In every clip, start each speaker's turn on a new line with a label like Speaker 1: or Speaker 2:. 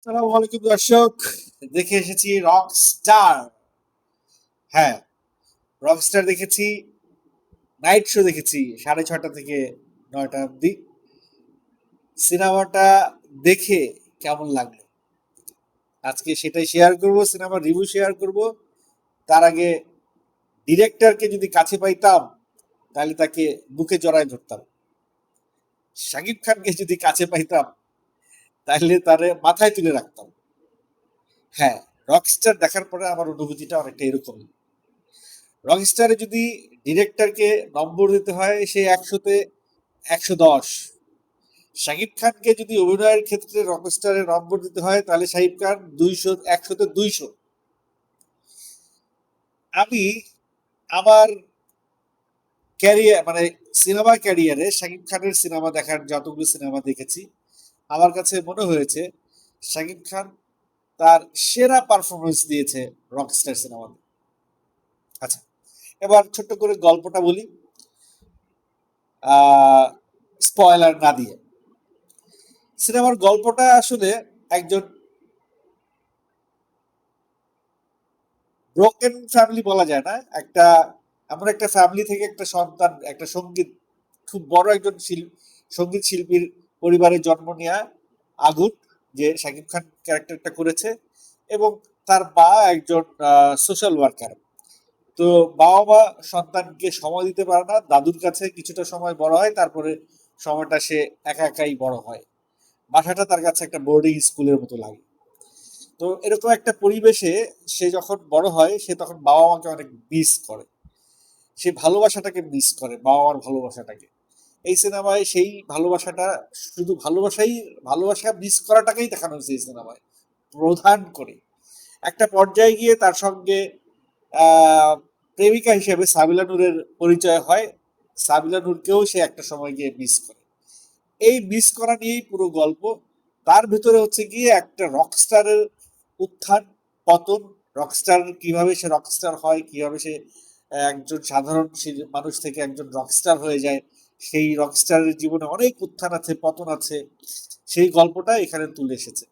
Speaker 1: আসসালামু আলাইকুম দর্শক, দেখে এসেছি রকস্টার। হ্যাঁ, রকস্টার দেখেছি। নাইট শো দেখেছি 6:30 থেকে 9টা অব্দি। সিনেমাটা দেখে কেমন লাগলো আজকে সেটাই শেয়ার করব, সিনেমার রিভিউ শেয়ার করব। তার আগে ডিরেক্টরকে যদি কাছে পাইতাম তাহলে তাকে বুকে জড়ায় ধরতাম। শাকিব খানকে যদি কাছে পাইতাম তাহলে তারে মাথায় তুলে রাখতাম। হ্যাঁ, রকস্টার দেখার পরে আমার অনুভূতিটা অনেকটা এরকম। রকস্টারে যদি ডিরেক্টরকে নম্বর দিতে হয় সে 100-তে 110। শাকিব খানকে যদি অভিনয়ের ক্ষেত্রে রকস্টারে নম্বর দিতে হয় তাহলে শাকিব খান 200, 100-তে 200। আমি আমার ক্যারিয়ার মানে সিনেমা ক্যারিয়ারে শাকিব খানের সিনেমা দেখার যতগুলো সিনেমা দেখেছি আমার কাছে মনে হয়েছে শাকিব খান তার সেরা পারফরমেন্স দিয়েছে রকস্টার সিনেমাতে। আচ্ছা, এবার ছোট্ট করে গল্পটা বলি, স্পয়লার না দিয়ে। সিনেমার গল্পটা আসলে একজন ব্রোকেন ফ্যামিলি বলা যায় না, একটা এমন একটা ফ্যামিলি থেকে একটা সন্তান, একটা সঙ্গীত, খুব বড় একজন সঙ্গীত শিল্পীর পরিবারে জন্ম নেওয়া আগুন, যে শাকিব খান ক্যারেক্টারটা করেছে, এবং তার মা একজন সোশ্যাল ওয়ার্কার। তো বাবা মা সন্তানকে সময় দিতে পারে না, দাদুর কাছে কিছুটা সময় বড় হয়, তারপরে সময়টা সে একা একাই বড় হয়। বাসাটা তার কাছে একটা বোর্ডিং স্কুলের মতো লাগে। তো এরকম একটা পরিবেশে সে যখন বড় হয় সে তখন বাবা মাকে অনেক মিস করে, সে ভালোবাসাটাকে মিস করে, বাবা মার ভালোবাসাটাকে। এই সিনেমায় সেই ভালোবাসাটা, শুধু ভালোবাসা মিস করাটাকেই দেখানো হয়েছে এই সিনেমায় প্রধান করে। একটা পর্যায়ে গিয়ে তার সঙ্গে আহ প্রেমিকা হিসেবে সাবিলা নূরের পরিচয় হয়। সাবিলা নূরকেও সে একটা সময় গিয়ে মিস করে। এই মিস করা নিয়েই পুরো গল্প। তার ভিতরে হচ্ছে গিয়ে একটা রকস্টারের উত্থান, পতন। রকস্টার কিভাবে সে রকস্টার হয়, কিভাবে সে একজন সাধারণ মানুষ থেকে একজন রকস্টার হয়ে যায়, সেই রকস্টারের জীবনে অনেক উত্থান আছে, পতন আছে, সেই গল্পটা এখানে তুলে এসেছে।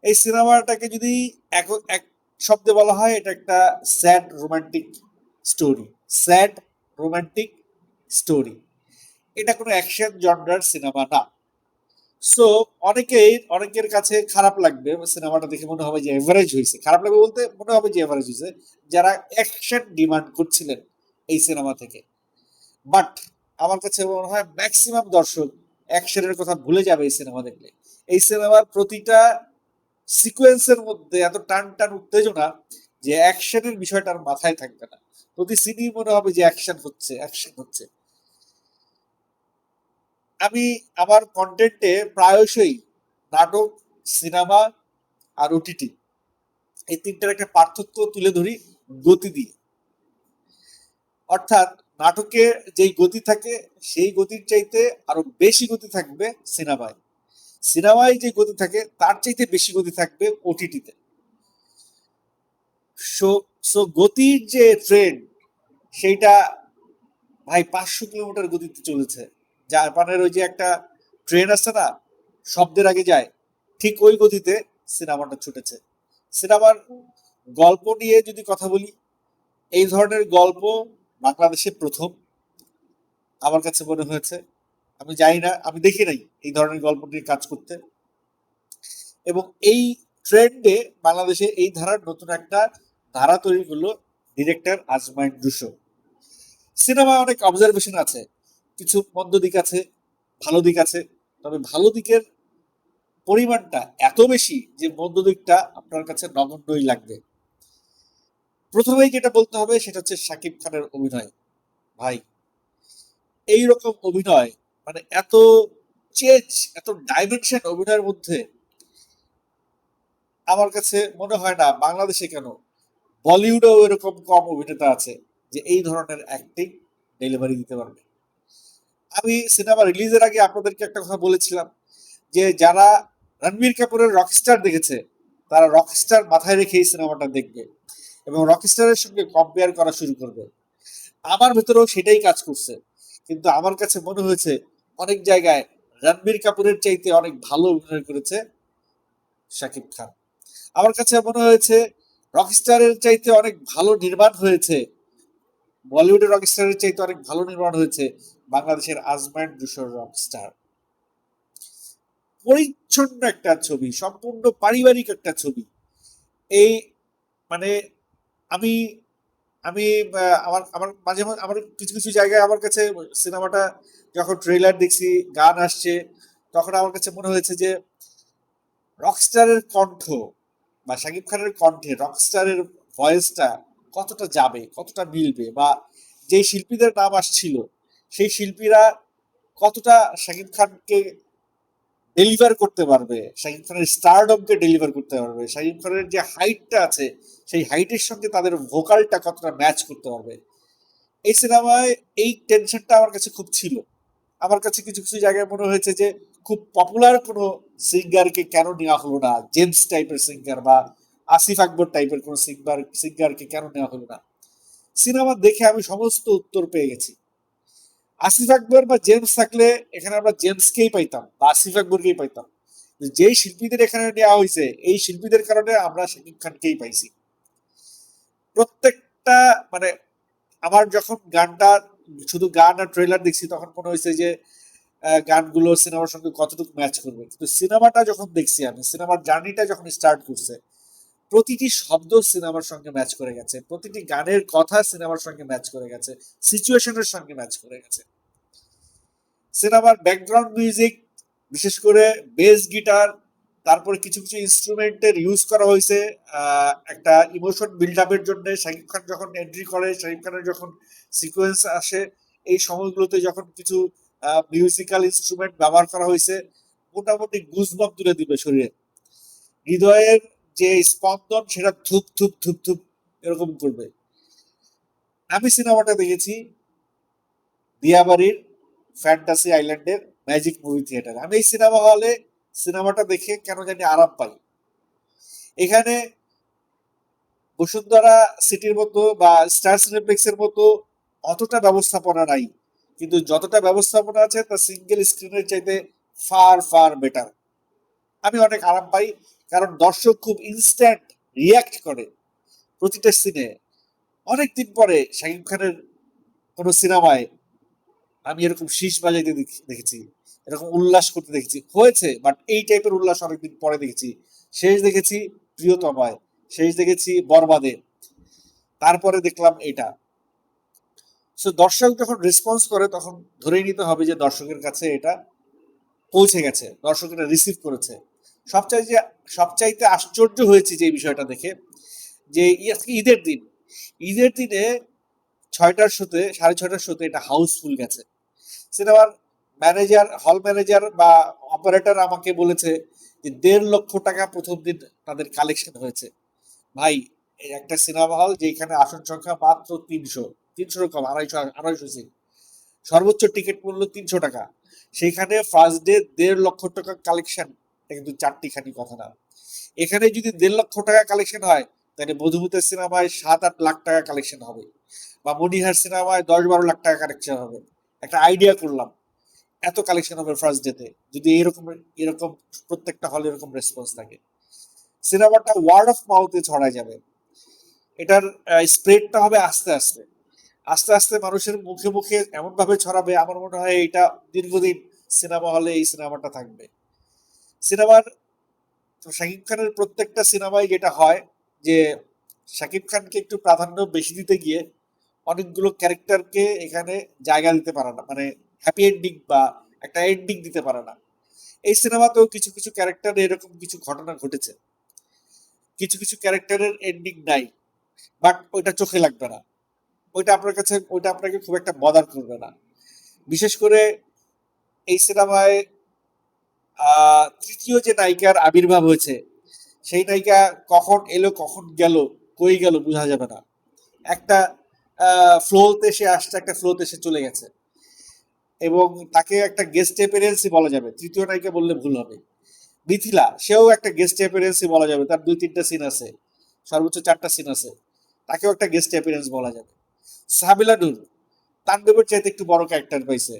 Speaker 1: এই সিনেমাটাকে যদি এক এক শব্দে বলা হয়, এটা একটা sad romantic story. Sad romantic story. এটা কোনো অ্যাকশন জনরার সিনেমা না। সো অনেকের কাছে খারাপ লাগবে, সিনেমাটা দেখে মনে হবে যে এভারেজ হয়েছে। খারাপ লাগবে বলতে মনে হবে যে এভারেজ হয়েছে যারা অ্যাকশন ডিমান্ড করছিলেন এই সিনেমা থেকে। বাট আমার কাছে মনে হয় ম্যাক্সিমাম দর্শক অ্যাকশনের কথা ভুলে যাবে এই সিনেমা দেখলে। এই সিনেমার প্রতিটা সিকোয়েন্সের মধ্যে এত টান টান উত্তেজনা যে অ্যাকশনের বিষয়টা আর মাথায় থাকবে না। প্রতি সিনেই মনে হবে যে অ্যাকশন হচ্ছে, অ্যাকশন হচ্ছে। আমি আমার কন্টেন্টে প্রায়শই নাটক, সিনেমা আর ওটিটি, এই তিনটার একটা পার্থক্য তুলে ধরি গতি দিয়ে। অর্থাৎ নাটকে যেই গতি থাকে সেই গতির চাইতে আরো বেশি গতি থাকবে সিনেমায়। সিনেমায় যে গতি থাকে তার চাইতে বেশি গতি থাকবে ওটিটিতে। সো সো গতির যে ট্রেন্ড, সেইটা ভাই 500 কিলোমিটার গতিতে চলেছে। জাপানের ওই যে একটা ট্রেন আছে না, শব্দের আগে যায়, ঠিক ওই গতিতে সিনেমাটা ছুটেছে। সিনেমার গল্প নিয়ে যদি কথা বলি, এই ধরনের গল্প বাংলাদেশে প্রথম আমার কাছে মনে হয়েছে। আমি জানি না, আমি দেখি নাই এই ধরনের গল্প নিয়ে কাজ করতে। এবং এই ট্রেন্ডে বাংলাদেশে এই ধারার নতুন একটা ধারা তৈরি করলো ডিরেক্টর আজমাইন রুশো। সিনেমায় অনেক অবজারভেশন আছে, কিছু মন্দ দিক আছে, ভালো দিক আছে। তবে ভালো দিকের পরিমাণটা এত বেশি যে মন্দ দিকটা আপনার কাছে নগণ্যই লাগবে। প্রথমেই যেটা বলতে হবে সেটা হচ্ছে শাকিব খানের অভিনয়। ভাই, এই রকম অভিনয়, মানে এত চেঞ্জ, এত ডাইমেনশন অভিনয়ের মধ্যে আমার কাছে মনে হয় না বাংলাদেশে কেন, বলিউডেও এরকম কম অভিনেতা আছে যে এই ধরনের অ্যাক্টিং ডেলিভারি দিতে পারবে। আমি সিনেমা রিলিজের আগে আপনাদেরকে একটা কথা বলেছিলাম যে যারা রণবীর কাপুরের রকস্টার দেখেছে তারা রকস্টার মাথায় রেখে এই সিনেমাটা দেখবে এবং রকস্টারের সঙ্গে কম্পেয়ার করা শুরু করবে। আমার ভেতরেও সেটাই কাজ করছে। কিন্তু আমার কাছে মনে হয়েছে অনেক জায়গায় রণবীর কাপুরের চাইতে অনেক ভালো অভিনয় করেছে শাকিব খান। আমার কাছে মনে হয়েছে রকস্টারের চাইতে অনেক ভালো নির্মাণ হয়েছে, বলিউডের রকস্টারের চাইতে অনেক ভালো নির্মাণ হয়েছে বাংলাদেশের আজমাইন দুশোর রকস্টার। পরিচ্ছন্ন একটা ছবি, সম্পূর্ণ পারিবারিক একটা ছবি। এই মানে আমি আমি আমার আমার মাঝে মাঝে আমার কিছু কিছু জায়গায় আমার কাছে সিনেমাটা যখন ট্রেলার দেখছি, গান আসছে, তখন আমার কাছে মনে হয়েছে যে রকস্টারের কণ্ঠ বা শাকিব খানের কণ্ঠে রকস্টারের ভয়েসটা কতটা যাবে, কতটা মিলবে, বা যেই শিল্পীদের নাম আসছিল সেই শিল্পীরা কতটা শাকিব খানকে ডেলিভার করতে পারবে, শাকিব খানের স্টারডমকে ডেলিভার করতে পারবে, শাকিব খানের যে হাইটটা আছে সেই হাইটের সঙ্গে তাদের ভোকালটা কতটা ম্যাচ করতে পারবে। এই সিনেমায় এই টেনশনটা আমার কাছে খুব ছিল। আমার কাছে কিছু কিছু জায়গায় মনে হয়েছে যে খুব পপুলার কোনো সিঙ্গারকে কেন নেওয়া হলো না, জেমস টাইপের সিঙ্গার বা আসিফ আকবর টাইপের কোনো সিঙ্গারকে কেন নেওয়া হলো না। সিনেমা দেখে আমি সমস্ত উত্তর পেয়ে গেছি। আসিফ আকবর বা জেমস থাকলে এখানে আমরা জেমসকেই পাইতাম বা আসিফ আকবরকেই পাইতাম। যেই শিল্পীদের এখানে নেওয়া হয়েছে এই শিল্পীদের কারণে আমরা শাকিব খানকেই পাইছি। প্রত্যেকটা মানে আমার যখন গানটা শুধু গান আর ট্রেলার দেখছি তখন মনে হয়েছে যে গানগুলো সিনেমার সঙ্গে কতটুকু ম্যাচ করবে, কিন্তু সিনেমাটা যখন দেখছি, আমি সিনেমার জার্নিটা যখন স্টার্ট করছে, প্রতিটি শব্দ সিনেমার সঙ্গে ম্যাচ করে গেছে, প্রতিটি গানের কথা সিনেমার সঙ্গে ম্যাচ করে গেছে, সিচুয়েশনের সঙ্গে ম্যাচ করে গেছে। সিনেমার ব্যাকগ্রাউন্ড মিউজিক, বিশেষ করে বেস গিটার, তারপরে কিছু কিছু ইনস্ট্রুমেন্টের ইউজ করা হয়েছে একটা ইমোশন বিল্ড আপের জন্য। শাকিব খান যখন এন্ট্রি করে, শাকিব খানের যখন সিকোয়েন্স আসে, এই সময়গুলোতে যখন কিছু মিউজিক্যাল ইনস্ট্রুমেন্ট ব্যবহার করা হয়েছে, মোটামুটি গুজবাম্প তুলে দিবে শরীরে, হৃদয়ের যে স্পন্দন সেটা ধুপ ধুপ ধুপ ধুপ এরকম করবে। আমি সিনেমাটা দেখেছি দিয়াবাড়ির ফ্যান্টাসি আইল্যান্ডের ম্যাজিক মুভি থিয়েটারে। আমি এই সিনেমা হলে সিনেমাটা দেখে কেন জানি আরাম পাই। এখানে বসুন্ধরা সিটির মতো বা স্টার সিনেপ্লেক্সের মতো অতটা ব্যবস্থাপনা নাই, কিন্তু যতটা ব্যবস্থাপনা আছে তা সিঙ্গেল স্ক্রিনের চাইতে ফার ফার বেটার। আমি অনেক আরাম পাই, কারণ দর্শক খুব ইনস্ট্যান্ট রিয়াক্ট করে প্রতিটা সিনে। অনেকদিন পরে শাকিব খানের কোনো সিনেমায় আমি এরকম শীষ বাজাইতে দেখেছি, এরকম উল্লাস করতে দেখেছি হয়েছে, বাট এই টাইপের উল্লাস অনেকদিন পরে দেখেছি। শেষ দেখেছি প্রিয়তমায়, শেষ দেখেছি বরবাদে, তারপরে দেখলাম এটা। সো দর্শক যখন রেসপন্স করে তখন ধরেই নিতে হবে যে দর্শকের কাছে এটা পৌঁছে গেছে, দর্শক এটা রিসিভ করেছে। সবচাইতে সবচাইতে আশ্চর্য হয়েছে যে বিষয়টা দেখে, যে আজকে ঈদের দিন, ঈদের দিনে 6টার শোতে, 6:30টার শোতে এটা হাউসফুল গেছে। সিনেমার ম্যানেজার, হল ম্যানেজার বা অপারেটর আমাকে বলেছে যে 1.5 লক্ষ টাকা প্রথম দিন তাদের কালেকশন হয়েছে। ভাই, এই একটা সিনেমা হল যেখানে আসন সংখ্যা মাত্র 300 কম, 250 সিট, সর্বোচ্চ টিকিট মূল্য 300 টাকা, সেইখানে ফার্স্ট ডে 1.5 লক্ষ টাকা কালেকশন, এটা কিন্তু চারটি খানি কথা না। এখানে যদি 1.5 লক্ষ টাকা কালেকশন হয়, তাহলে মধুমতের সিনেমায় 7-8 লাখ টাকা কালেকশন হবে, বা মনিহার সিনেমায় 10-12 লাখ টাকা কালেকশন হবে। একটা আইডিয়া করলাম, এত কালেকশন হবে ফার্স্ট ডেতে যদি এরকম এরকম প্রত্যেকটা হলে এরকম রেসপন্স থাকে। সিনেমাটা ওয়ার্ড অফ মাউথে ছড়ায় যাবে। এটার স্প্রেডটা হবে আস্তে আস্তে, আস্তে আস্তে মানুষের মুখে মুখে এমন ভাবে ছড়াবে, আমার মনে হয় এটা দীর্ঘদিন সিনেমা হলে এই সিনেমাটা থাকবে। সিনেমার শাকিব খানের প্রত্যেকটা সিনেমায় যেটা হয় যে শাকিব খানকে একটু প্রাধান্য বেশি দিতে গিয়ে অনেকগুলো ক্যারেক্টারকে এখানে জায়গা দিতে পারে না, মানে হ্যাপি এন্ডিং বা একটা এন্ডিং দিতে পারে না। এই সিনেমাতেও কিছু কিছু ক্যারেক্টার এরকম কিছু ঘটনা ঘটেছে, কিছু কিছু ক্যারেক্টারের এন্ডিং নাই, বাট ওইটা চোখে লাগবে না, ওইটা আপনার কাছে, ওইটা আপনাকে খুব একটা বদার করবে না। বিশেষ করে এই সিনেমায় তৃতীয় যে নায়িকার আবির্ভাব হয়েছে, সেই নায়িকা কখন এলো কখন গেল, কই গেল বোঝা যাবে না। একটা ফ্লোতে সে আসছে, একটা ফ্লোতে সে চলে গেছে, এবং তাকে একটা গেস্ট অ্যাপিয়ারেন্সই বলা যাবে, তৃতীয় নায়িকা বললে ভুল হবে। মিথিলা, সেও একটা গেস্ট অ্যাপিয়ারেন্সই বলা যাবে, তার 2-3টা সিন আছে, সর্বোচ্চ 4টা সিন আছে, তাকেও একটা গেস্ট অ্যাপিয়ারেন্স বলা যাবে। সাবিলা নূর তাণ্ডবের চাইতে একটু বড় ক্যারেক্টার পাইছে।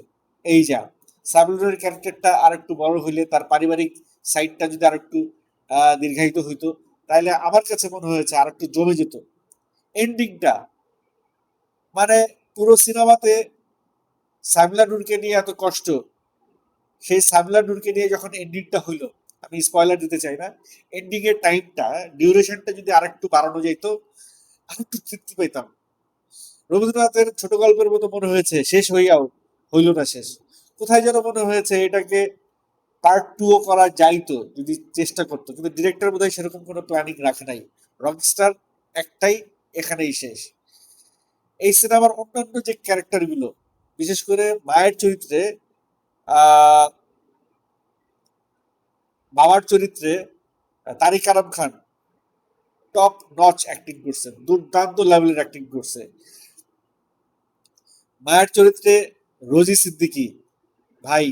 Speaker 1: এই যা সাবিলা নূরের ক্যারেক্টারটা আর একটু বড় হইলে, তার পারিবারিক সাইডটা যদি আর একটু দীর্ঘায়িত হইতো, তাইলে আমার কাছে মনে হয়েছে আর একটু জমে যেত এন্ডিংটা। মানে পুরো সিনেমাতে সামিলা নূরকে নিয়ে এত কষ্ট, সেই সামিলা নূরকে নিয়ে যখন এন্ডিংটা হইলো, আমি স্পয়লার দিতে চাই না, এন্ডিং এর টাইমটা, ডিউরেশনটা যদি আরেকটু বাড়ানো যেত, আরেকটু তৃপ্তি পেতাম। রবীন্দ্রনাথের ছোট গল্পের মতো মনে হয়েছে, শেষ হইয়াও হইল না শেষ। কোথায় যেন মনে হয়েছে এটাকে পার্ট টু ও করা যাইতো যদি চেষ্টা করতো, কিন্তু ডিরেক্টর বোধহয় সেরকম কোনো প্ল্যানিং রাখে নাই। রকস্টার একটাই, এখানেই শেষ। এই সিনেমার অন্যান্য যে ক্যারেক্টার গুলো, বিশেষ করে মায়ের চরিত্রে, আহ বাবার চরিত্রে Tariq Anam Khan top notch acting করছে, দুর্দান্ত লেভেলের অ্যাক্টিং করছে। মায়ের চরিত্রে রোজি সিদ্দিকী, ভাই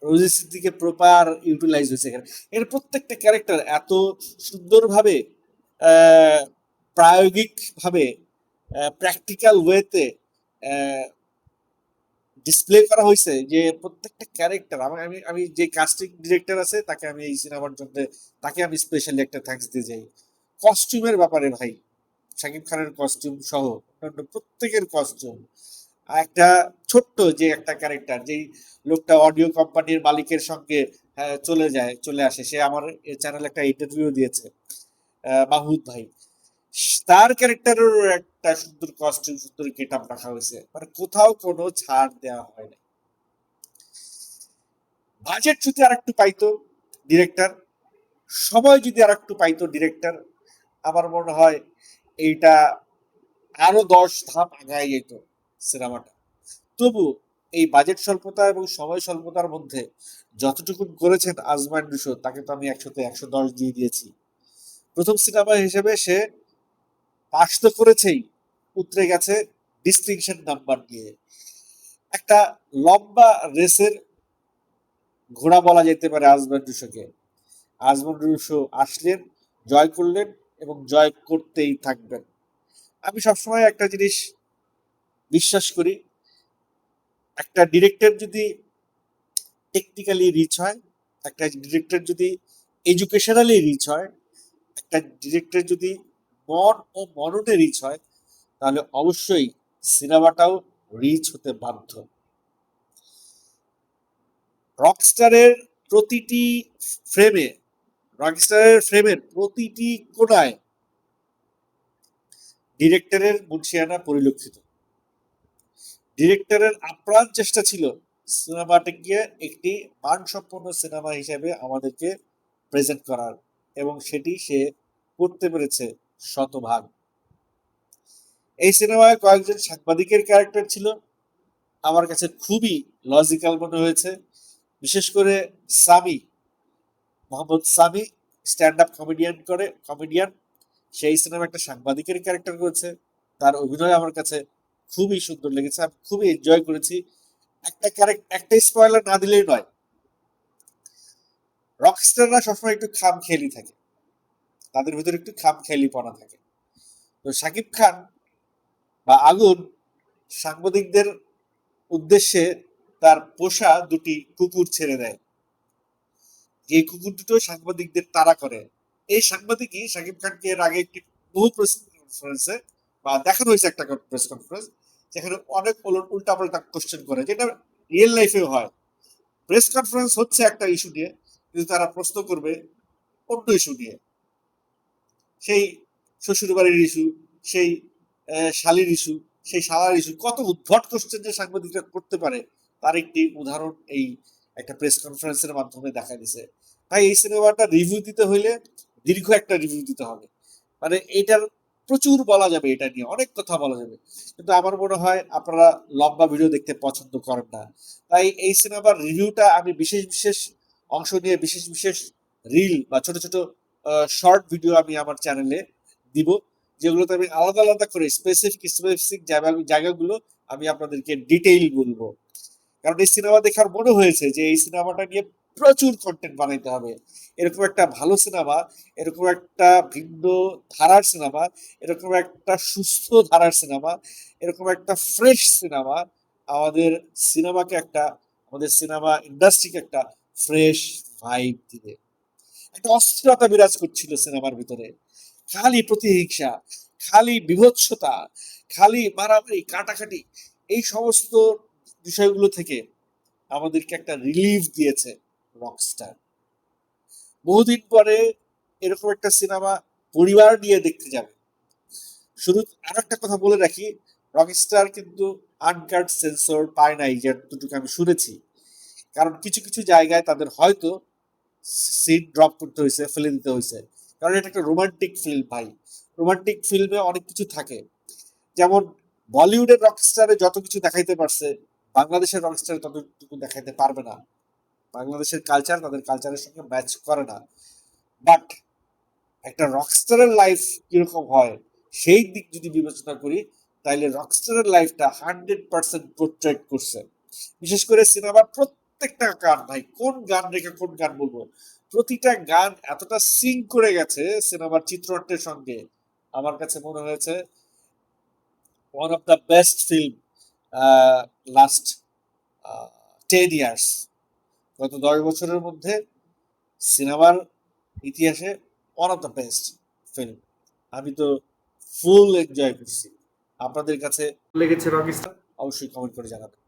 Speaker 1: রোজি সিদ্দিকে প্রপার ইউটিলাইজ হয়েছে এখানে। এর প্রত্যেকটা ক্যারেক্টার এত সুন্দরভাবে, প্রায়োগিক ভাবে, প্র্যাকটিক্যাল ওয়েতে ডিসপ্লে করা হয়েছে, যে প্রত্যেকটা ক্যারেক্টার, আমি আমি আমি যে কাস্টিং ডিরেক্টর আছে তাকে আমি এই সিনেমার জন্য, তাকে আমি স্পেশালি একটা থ্যাঙ্কস দিয়ে যাই। কস্টিউমের ব্যাপারে ভাই, শাকিব খানের কস্টিউম সহ অন্যান্য প্রত্যেকের কস্টিউম, একটা ছোট্ট যে একটা ক্যারেক্টার, যেই লোকটা অডিও কোম্পানির মালিকের সঙ্গে চলে আসে, সে আমার চ্যানেলে একটা ইন্টারভিউ দিয়েছে, মাহমুদ ভাই, তার ক্যারেক্টারের একটা সুন্দর কস্টিউম, সুন্দর গেট আপ রাখা হয়েছে, মানে কোথাও কোনো ছাড় দেওয়া হয় না। বাজেট যদি আর একটু পাইতো ডিরেক্টর, সময় যদি আর একটু পাইতো ডিরেক্টর, আমার মনে হয় এইটা আরো 10 ধাপ আগায় যেত সিনেমাটা। তবু এই বাজেট স্বল্পতা এবং সময় স্বল্পতার মধ্যে যতটুকু করেছেন আজমান রুশো, তাকে তো আমি 100-তে 110 দিয়ে দিয়েছি। প্রথম সিনেমা হিসেবে সে পাস তো করেছেই, উতরে গেছে ডিস্টিংশন নাম্বার দিয়ে। একটা লম্বা রেসের ঘোড়া বলা যেতে পারে আজমান রুশোকে। আজমান রুশো আসলেন, জয় করলেন এবং জয় করতেই থাকবেন। আমি সবসময় একটা জিনিস বিশ্বাস করি, একটা ডিরেক্টর যদি টেকনিক্যালি রিচ হয়, একটা ডিরেক্টর যদি এডুকেশনালি রিচ হয়, একটা ডিরেক্টর যদি মন ও মননে রিচ হয়, তাহলে অবশ্যই সিনেমাটাও রিচ হতে বাধ্য। রকস্টারের প্রতিটি ফ্রেমে, রকস্টারের ফ্রেমের প্রতিটি কোণায় ডিরেক্টরের মুন্সিয়ানা পরিলক্ষিত। ডিরেক্টরের আপ্রাণ চেষ্টা ছিল সিনেমাটিকে একটি মানসম্পন্ন সিনেমা হিসেবে আমাদেরকে প্রেজেন্ট করার, এবং সেটি সে করতে পেরেছে শতভাগ। এই সিনেমায় কয়েকজন সাংবাদিকের ক্যারেক্টার ছিল, আমার কাছে খুবই লজিক্যাল মনে হয়েছে। বিশেষ করে Sami, Mohammad Sami stand up comedian, সেই সিনেমা একটা সাংবাদিকের ক্যারেক্টার করেছে। তার অভিনয় আমার কাছে খুবই সুন্দর লেগেছে, আমি খুবই এনজয় করেছি। একটা স্পয়লার না দিলেই নয়, রকস্টাররা সবসময় একটু খামখেয়ালি থাকে, তাদের ভিতরে একটু খামখেয়ালিপনা থাকে। তো শাকিব খান বা আগুন সাংবাদিকদের উদ্দেশ্যে তার পোষা দুটি কুকুর ছেড়ে দেয়, এই কুকুর দুটো সাংবাদিকদের তাড়া করে। এই সাংবাদিকই শাকিব খানকে এর আগে একটি বহু প্রেস কনফারেন্সে বা দেখানো হয়েছে একটা প্রেস কনফারেন্স, যেখানে অনেক উল্টাপাল্টা কোশ্চেন করে, যেটা রিয়েল লাইফেও হয়। প্রেস কনফারেন্স হচ্ছে একটা ইস্যু নিয়ে, কিন্তু তারা প্রশ্ন করবে অন্য ইস্যু নিয়ে, সেই শ্বশুর বাড়ির ইস্যু, সেই শালির ইস্যু, সেই শালার ইস্যু, কত উদ্ভট কোশ্চেন যে সাংবাদিকরা করতে পারে, তার একটি উদাহরণ এই একটা প্রেস কনফারেন্সের মাধ্যমে দেখা দিছে। ভাই এই সিনেমাটা রিভিউ দিতে হইলে দীর্ঘ একটা রিভিউ দিতে হবে, মানে এটার প্রচুর বলা যাবে, এটা নিয়ে অনেক কথা বলা যাবে, কিন্তু আমার মনে হয় আপনারা লম্বা ভিডিও দেখতে পছন্দ করেন না। তাই এই সিনেমার রিভিউটা আমি বিশেষ বিশেষ অংশ নিয়ে, বিশেষ বিশেষ রিল বা ছোট ছোট শর্ট ভিডিও আমি আমার চ্যানেলে দিব, যেগুলোতে আমি আলাদা আলাদা করে স্পেসিফিক জায়গাগুলো আমি আপনাদেরকে ডিটেইল বলবো। কারণ এই সিনেমা দেখার মনে হয়েছে যে এই সিনেমাটা নিয়ে প্রচুর কন্টেন্ট বানাইতে হবে। এরকম একটা ভালো সিনেমা, এরকম একটা ভিন্ন ধারার সিনেমা, এরকম একটা সুস্থ ধারার সিনেমা, এরকম একটা ফ্রেশ সিনেমা আমাদের আমাদের সিনেমা ইন্ডাস্ট্রিকে একটা ফ্রেশ ভাইব দিবে। একটা অস্থিরতা বিরাজ করছিল সিনেমার ভিতরে, খালি প্রতিহিংসা, খালি বিভৎসতা, খালি মারামারি কাটাকাটি, এই সমস্ত বিষয়গুলো থেকে আমাদেরকে একটা রিলিফ দিয়েছে রকস্টার। বহুদিন পরে এরকম একটা সিনেমা পরিবার নিয়ে দেখতে যাবে। শুরু আরো একটা কথা বলে রাখি, রকস্টার কিন্তু আনকাট সেন্সর পায় নাই, যতটুকু আমি শুনেছি। কারণ কিছু কিছু জায়গায় তাদের হয়তো সিন ড্রপ করতে হয়েছে, ফেলে দিতে হয়েছে, কারণ এটা একটা রোমান্টিক ফিল্ম ভাই। রোমান্টিক ফিল্মে অনেক কিছু থাকে, যেমন বলিউডের রকস্টারে যত কিছু দেখাইতে পারছে, বাংলাদেশের রকস্টারে ততটুকু দেখাইতে পারবে না। বাংলাদেশের কালচার তাদের কালচারের সঙ্গে ম্যাচ করে না। বাট একটা রকস্টারের লাইফ কিরকম হয় সেই দিক যদি বিবেচনা করি, তাইলে রকস্টারের লাইফটা 100% পোর্ট্রেট করছে। বিশেষ করে সিনেমার প্রত্যেকটা গান, ভাই কোন গান রেখে কোন গান বলবো, প্রতিটা গান এতটা সিঙ্ক করে গেছে সিনেমার চিত্রনাট্যের সঙ্গে। আমার কাছে মনে হয়েছে one of the best film last 10 years, গত 10 বছরের মধ্যে সিনেমার ইতিহাসে one of the best film. আমি তো ফুল এনজয় করছি। আপনাদের কাছে লেগেছে রকিস্টার? অবশ্যই কমেন্ট করে জানাবেন।